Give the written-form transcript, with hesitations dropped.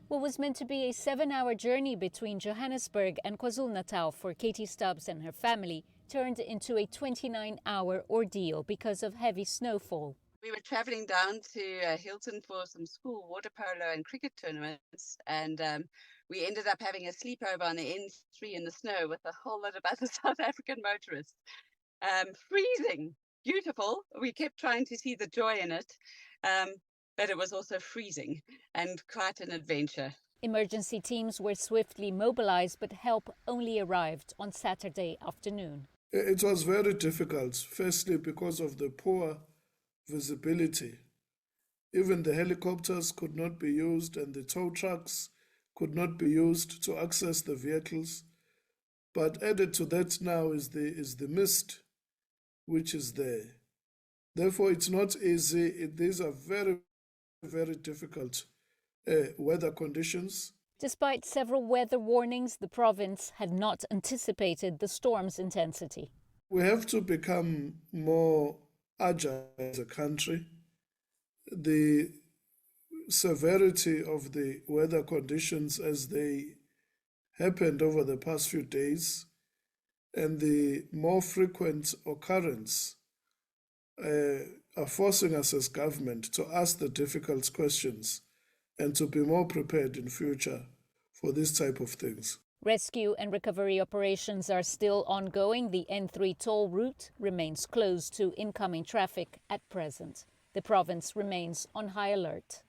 What was meant to be a 7-hour journey between Johannesburg and KwaZulu-Natal for Katie Stubbs and her family turned into a 29-hour ordeal because of heavy snowfall. We were traveling down to Hilton for some school water polo and cricket tournaments, and we ended up having a sleepover on the N3 in the snow with a whole lot of other South African motorists. Freezing, beautiful. We kept trying to see the joy in it, but it was also freezing and quite an adventure. Emergency teams were swiftly mobilized, but help only arrived on Saturday afternoon. It was very difficult, firstly because of the poor visibility. Even the helicopters could not be used and the tow trucks could not be used to access the vehicles. But added to that now is the mist, which is there. Therefore, it's not easy. These are very, very difficult weather conditions. Despite several weather warnings, the province had not anticipated the storm's intensity. We have to become more agile as a country. The severity of the weather conditions as they happened over the past few days and the more frequent occurrence are forcing us as government to ask the difficult questions and to be more prepared in future for this type of things. Rescue and recovery operations are still ongoing. The N3 toll route remains closed to incoming traffic at present. The province remains on high alert.